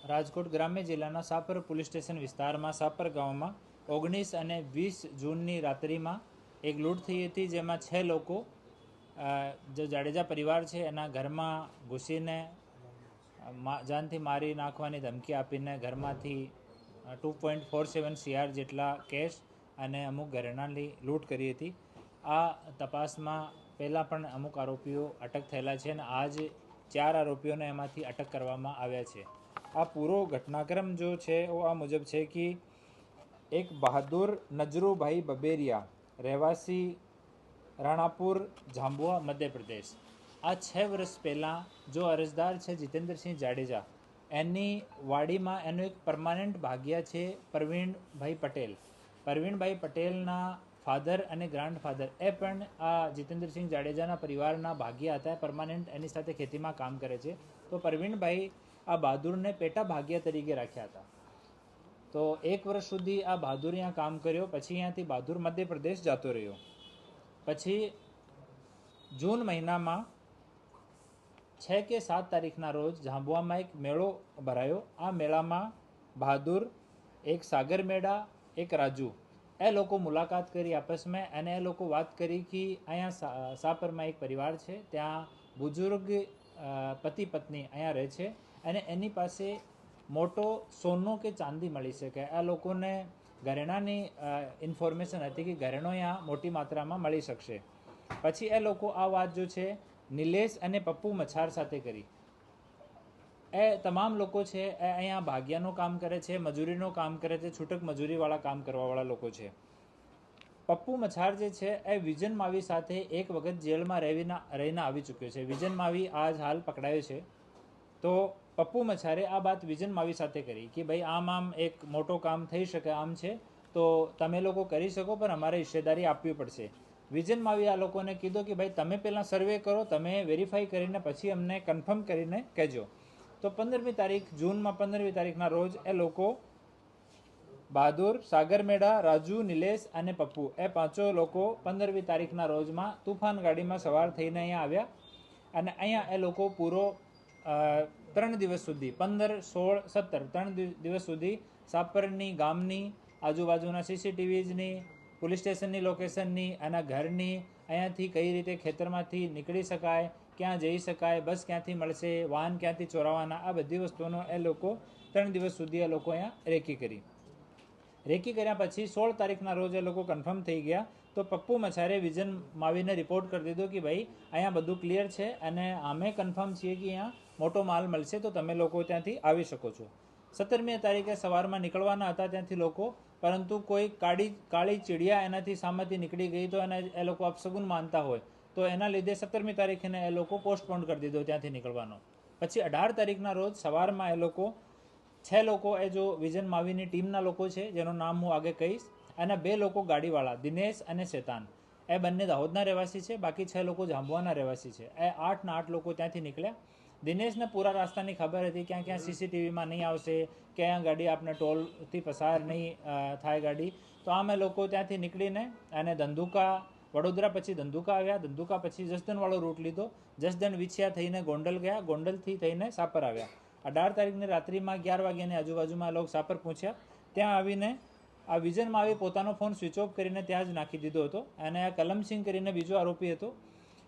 રાજકોટ ગ્રામ્ય જિલ્લાના Sapar police station વિસ્તારમાં સાપર ગામમાં 19 અને 20 જૂનની રાત્રિમાં એક લૂંટ થઈ હતી, જેમાં 6 લોકો જે જાડેજા પરિવાર છે એના ઘરમાં ઘૂસીને જાનથી મારી નાખવાની ધમકી આપીને ઘરમાંથી 2.47 CR જેટલા કેશ અને અમુક ઘરેણાંની લૂંટ કરી હતી. આ તપાસમાં પહેલાં પણ અમુક આરોપીઓ અટક થયેલા છે અને આજ 4 આરોપીઓને એમાંથી અટક કરવામાં આવ્યા છે. આ પૂરો ઘટનાક્રમ જો છે वो આ મુજબ છે કે એક બહાદુર નજરુભાઈ બબેરિયા, રહેવાસી રાણાપુર, झांबुआ, मध्य प्रदेश, આ 6 વર્ષ પહેલાં જો અરજદાર છે જીતેન્દ્રસિંહ જાડેજા, એની વાડીમાં એનો એક પરમાનન્ટ ભાગ્યા છે પ્રવીણભાઈ પટેલ. પ્રવીણભાઈ પટેલના ફાધર અને ગ્રાન્ડફાધર એ પણ આ જીતેન્દ્રસિંહ જાડેજાના પરિવારના ભાગ્યા હતા, પરમાનન્ટ એની સાથે ખેતીમાં કામ કરે છે. તો પ્રવીણભાઈ આ બહાદુરને પેટા ભાગ્યા તરીકે રાખ્યા હતા. તો 1 વર્ષ સુધી આ બહાદુર અહીંયા કામ કર્યો. પછી અહીંયાથી બહાદુર મધ્યપ્રદેશ જતો રહ્યો. પછી જૂન મહિનામાં 6 કે 7 તારીખના રોજ झांबुआમાં એક મેળો ભરાયો. આ મેળામાં બહાદુર, એક સાગર મેડા, એક રાજુ, એ લોકો મુલાકાત કરી આપસમાં અને એ લોકો વાત કરી કે અહીંયા સાપરમાં એક પરિવાર છે, ત્યાં બુઝુર્ગ પતિ પત્ની અહીંયા રહે છે અને એની પાસે મોટો સોનો કે ચાંદી મળી શકે. આ લોકોને ઘરેણાંની ઇન્ફોર્મેશન હતી કે ઘરેણો અહીંયા મોટી માત્રામાં મળી શકશે. પછી એ લોકો આ વાત જો છે નિલેશ અને પપ્પુ મચ્છાર સાથે કરી. એ તમામ લોકો છે એ અહીંયા ભાગ્યાનું કામ કરે છે, મજૂરીનું કામ કરે છે, છૂટક મજૂરીવાળા કામ કરવાવાળા લોકો છે. પપ્પુ મચ્છાર જે છે એ વિજન માવી સાથે એક વખત જેલમાં રહીને આવી ચૂક્યો છે. વિજન માવી આજ હાલ પકડાયો છે. તો પપ્પુ મચ્છારે આ વાત વિજન માવી સાથે કરી કે ભાઈ આમ એક મોટો કામ થઈ શકે આમ છે, તો તમે લોકો કરી શકો પણ અમારે હિસ્સેદારી આપવી પડશે. વિજન માવી આ લોકોને કીધું કે ભાઈ તમે પહેલાં સર્વે કરો, તમે વેરીફાઈ કરીને પછી અમને કન્ફર્મ કરીને કહેજો. તો 15મી તારીખ જૂનમાં 15મી તારીખના રોજ એ લોકો બહાદુર, સાગર મેડા, રાજુ, નિલેશ અને પપ્પુ એ 5 લોકો 15મી તારીખના રોજમાં તુફાન ગાડીમાં સવાર થઈને અહીંયા આવ્યા અને અહીંયા એ લોકો પૂરો 3 દિવસ સુધી 15, 16, 17 3 દિવસ સુધી સાપરની ગામની આજુબાજુના CCTVની, પોલીસ સ્ટેશનની લોકેશનની, એના ઘરની, અહીંયાથી કઈ રીતે ખેતરમાંથી નીકળી શકાય, ક્યાં જઈ શકાય, બસ ક્યાંથી મળશે, વાહન ક્યાંથી ચોરાવાના, આ બધી વસ્તુઓનો એ લોકો 3 દિવસ સુધી એ લોકો અહીંયા રેકી કરી. રેકી કર્યા પછી 16 તારીખના રોજ એ લોકો કન્ફર્મ થઈ ગયા. તો પપ્પુ મચ્છારે વિજન માવીને રિપોર્ટ કરી દીધો કે ભાઈ અહીંયા બધું ક્લિયર છે અને અમે કન્ફર્મ છીએ કે અહીંયા મોટો માલ મળશે, તો તમે લોકો ત્યાંથી આવી શકો છો. 17મી તારીખે સવારમાં નીકળવાના હતા ત્યાંથી લોકો, પરંતુ કોઈ કાળી ચીડિયા એનાથી સામેથી નીકળી ગઈ તો એ લોકો અપશગુન માનતા હોય, તો એના લીધે 17મી તારીખે એ લોકો પોસ્ટપોન કરી દીધો ત્યાંથી નીકળવાનો. પછી 18 તારીખના રોજ સવારમાં એ લોકો 6 લોકો એ જો વિજન માવીની ટીમના લોકો છે, જેનું નામ હું આગે કહીશ, અને 2 લોકો ગાડીવાળા દિનેશ અને શેતાન, એ બંને દાહોદના રહેવાસી છે, બાકી 6 લોકો झांबुआના રહેવાસી છે. એ 8 લોકો ત્યાંથી નીકળ્યા. દિનેશને પૂરા રસ્તાની ખબર હતી ક્યાં ક્યાં CCTVમાં નહીં આવશે, ક્યાં ગાડી આપણે ટોલથી પસાર નહીં થાય ગાડી. તો આમ એ લોકો ત્યાંથી નીકળીને અને ધંધુકા, વડોદરા પછી ધંધુકા આવ્યા, ધંધુકા પછી જસદણવાળો રૂટ લીધો, જસદણ વિછિયા થઈને ગોંડલ ગયા, ગોંડલથી થઈને સાપર આવ્યા. 18 તારીખની રાત્રિમાં 11 વાગ્યાની આજુબાજુમાં લોકો સાપર પહોંચ્યા. ત્યાં આવીને આ વિજન માવી પોતાનો ફોન સ્વિચ ઓફ કરીને ત્યાં જ નાખી દીધો હતો અને આ કલમસિંહ કરીને બીજો આરોપી હતો,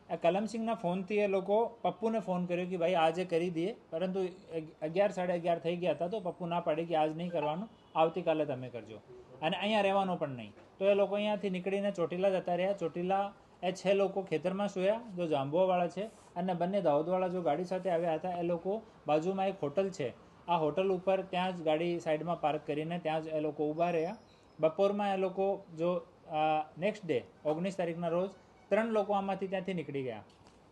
આ કલમસિંહના ફોનથી એ લોકો પપ્પુને ફોન કર્યો કે ભાઈ આજે કરી દઈએ, પરંતુ 11, 11:30 થઈ ગયા હતા. તો પપ્પુ ના પાડી કે આજ નહીં કરવાનું, આવતીકાલે તમે કરજો અને અહીંયા રહેવાનું પણ નહીં. તો એ લોકો અહીંયાથી નીકળીને ચોટીલા જતા રહ્યા. ચોટીલા એ 6 લોકો ખેતરમાં સૂયા જો झांबुआવાળા છે, અને બંને દાહોદવાળા જો ગાડી સાથે આવ્યા હતા એ લોકો બાજુમાં એક હોટલ છે, આ હોટલ ઉપર ત્યાં જ ગાડી સાઈડમાં પાર્ક કરીને ત્યાં જ એ લોકો ઊભા રહ્યા. બપોરમાં એ લોકો જો નેક્સ્ટ ડે 19 તારીખના રોજ 3 લોકો આમાંથી ત્યાંથી નીકળી ગયા.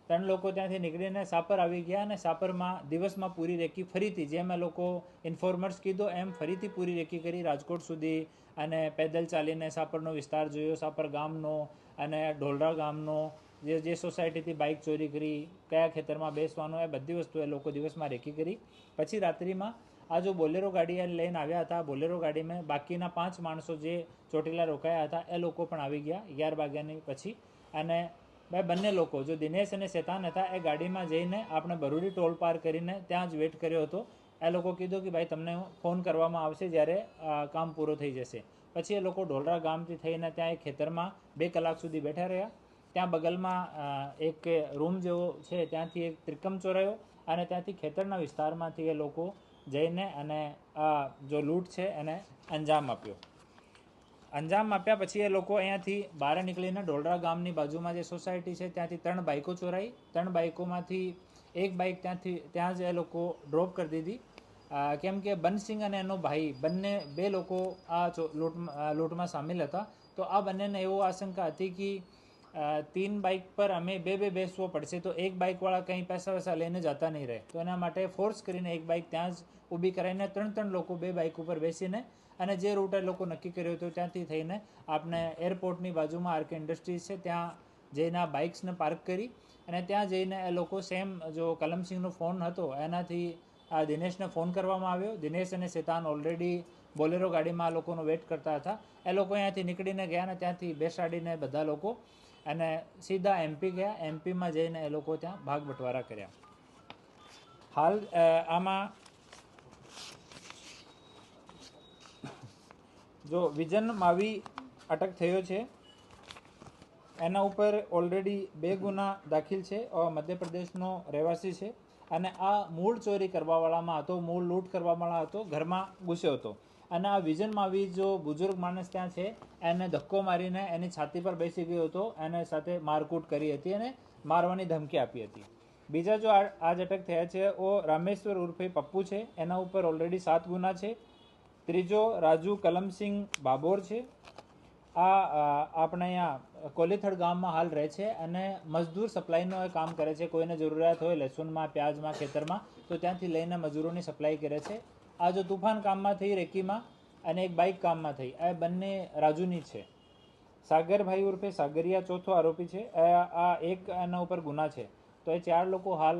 3 લોકો ત્યાંથી નીકળીને સાપર આવી ગયા અને સાપરમાં દિવસમાં પૂરી રેકી ફરીથી જેમ એ લોકો ઇન્ફોર્મર્સ કીધો એમ ફરીથી પૂરી રેકી કરી રાજકોટ સુધી અને પેદલ ચાલીને સાપરનો વિસ્તાર જોયો, સાપર ગામનો અને ઢોલરા ગામનો, જે સોસાયટીથી બાઇક ચોરી કરી, કયા ખેતરમાં બેસવાનું, એ બધી વસ્તુ એ લોકો દિવસમાં રેકી કરી. પછી રાત્રિમાં આ જો બોલેરો ગાડી લઈને આવ્યા હતા, બોલેરો ગાડીમાં બાકીના 5 માણસો જે ચોટીલા રોકાયા હતા એ લોકો પણ આવી ગયા 11 વાગ્યાની પછી. અને બંને લોકો જો દિનેશ અને શેતાન હતા એ ગાડીમાં જઈને આપણે બરુડી ટોલ પાર કરીને ત્યાં જ વેટ કર્યો હતો એ લોકો કીધું કે ભાઈ તમને ફોન કરવામાં આવશે જ્યારે કામ પૂરો થઈ જશે. પછી એ લોકો ઢોલરા ગામથી થઈને ત્યાં એક ખેતરમાં 2 કલાક સુધી બેઠા રહ્યા. ત્યાં બગલમાં એક રૂમ જેવો છે, ત્યાંથી એક ત્રિકમ ચોરાયો અને ત્યાંથી ખેતરના વિસ્તારમાંથી એ લોકો જઈને અને આ જો લૂંટ છે એને અંજામ આપ્યો. અંજામ આપ્યા પછી એ લોકો અહીંયાથી બહાર નીકળીને ઢોલરા ગામની બાજુમાં જે સોસાયટી છે ત્યાંથી 3 બાઇકો ચોરાઈ. 3 બાઇકોમાંથી એક બાઇક ત્યાં જ એ લોકો ડ્રોપ કરી દીધી, કેમ કે બનસિંહ અને એનો ભાઈ બંને 2 લોકો આ લૂંટમાં સામેલ હતા. તો આ બંનેને એવો આશંકા હતી કે 3 બાઇક પર અમે બે બેસવો પડશે, તો એક બાઇકવાળા કંઈ પૈસા વૈસા લઈને જતા નહીં રહે. તો એના માટે ફોર્સ કરીને એક બાઇક ત્યાં જ ઊભી કરાવીને 3 લોકો 2 બાઇક ઉપર બેસીને અને જે રૂટ એ લોકો નક્કી કર્યો હતો ત્યાંથી થઈને આપણે એરપોર્ટની બાજુમાં આરકે ઇન્ડસ્ટ્રીઝ છે ત્યાં જઈને આ બાઇક્સને પાર્ક કરી અને ત્યાં જઈને એ લોકો સેમ જો કલમસિંહનો ફોન હતો એનાથી આ દિનેશને ફોન કરવામાં આવ્યો. દિનેશ અને શેતાન ઓલરેડી બોલેરો ગાડીમાં આ લોકોનો વેટ કરતા હતા. એ લોકો અહીંયાથી નીકળીને ગયા અને ત્યાંથી બેસાડીને બધા લોકો અને સીધા એમપી ગયા. એમપીમાં જઈને એ લોકો ત્યાં ભાગ બટવારા કર્યા. હાલ આમાં જો વિજન માવી અટક થયો છે, એના ઉપર ઓલરેડી 2 ગુના દાખલ છે. મધ્યપ્રદેશનો રહેવાસી છે અને આ મૂળ ચોરી કરવાવાળામાં હતો, મૂળ લૂંટ કરવાવાળા હતો, ઘરમાં ઘૂસ્યો હતો. અને આ વિજન માવી જો બુઝુર્ગ માણસ ત્યાં છે એને ધક્કો મારીને એની છાતી પર બેસી ગયો હતો, એને સાથે મારકૂટ કરી હતી અને મારવાની ધમકી આપી હતી. બીજા જો આજ અટક થયા છે ઓ રામેશ્વર ઉર્ફે પપ્પુ છે, એના ઉપર ઓલરેડી 7 ગુના છે. ત્રીજો રાજુ કલમસિંહ બાબોર છે. આ આપણે અહીંયા કોલીથડ ગામમાં હાલ રહે છે અને મજદૂર સપ્લાયનો એ કામ કરે છે. કોઈને જરૂરિયાત હોય લસુનમાં, પ્યાજમાં, ખેતરમાં તો ત્યાંથી લઈને મજૂરોની સપ્લાય કરે છે. આ જો તુફાન કામમાં થઈ રેકીમાં અને એક બાઇક કામમાં થઈ, આ બંને રાજુની છે. સાગરભાઈ ઉર્ફે સાગરિયા ચોથો આરોપી છે. આ એક એના ઉપર ગુના છે. તો એ 4 લોકો હાલ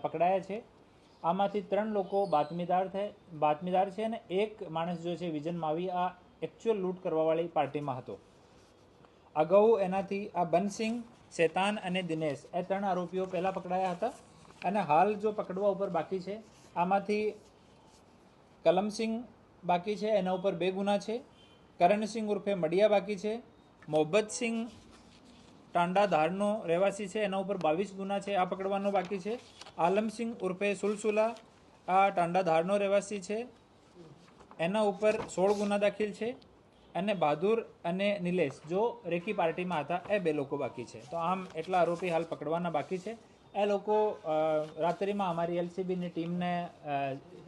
પકડાયા છે. આમાંથી 3 લોકો બાતમીદાર છે અને એક માણસ જો છે વિજન માવી આ એકચ્યુઅલ લૂંટ કરવાવાળી પાર્ટીમાં હતો. અગાઉ એનાથી આ બનસિંહ, શેતાન અને દિનેશ એ 3 આરોપીઓ પહેલાં પકડાયા હતા અને હાલ જો પકડવા ઉપર બાકી છે. આમાંથી કલમસિંહ બાકી છે, એના ઉપર 2 ગુના છે. કરણસિંહ ઉર્ફે મડિયા બાકી છે. મોહબ્બતસિંહ ટાંડા ધારનો રહેવાસી છે, એના ઉપર 22 ગુના છે, આ પકડવાનો બાકી છે. આલમસિંહ ઉર્ફે સુલસુલા આ ટાંડા ધારનો રહેવાસી છે, એના ઉપર 16 ગુના દાખલ છે. અને બહાદુર અને નિલેશ જો રેકી પાર્ટીમાં હતા એ 2 લોકો બાકી છે. તો આમ એટલા આરોપી હાલ પકડવાના બાકી છે. એ લોકો રાત્રિમાં અમારી એલસીબીની ટીમને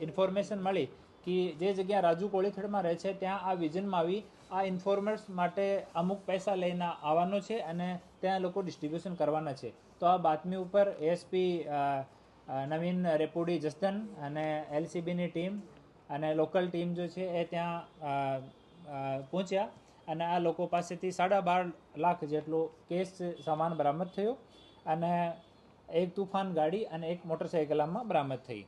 ઇન્ફોર્મેશન મળી કે જે જગ્યા રાજુ કોળીથડમાં રહે છે ત્યાં આ વિજન માવી આ ઇન્ફોર્મર્સ માટે અમુક પૈસા લઈને આવવાનો છે અને ત્યાં લોકો ડિસ્ટ્રીબ્યુશન કરવાના છે. તો આ બાતમી ઉપર એએસપી નવીન રેપુડી જસદન અને એલસીબીની ટીમ અને લોકલ ટીમ જો છે એ ત્યાં પહોંચ્યા અને આ લોકો પાસેથી 12.5 લાખ જેટલો કેસ સામાન બરામદ થયો અને એક તુફાન ગાડી અને એક મોટરસાઇકલ આમાં બરામદ થઈ.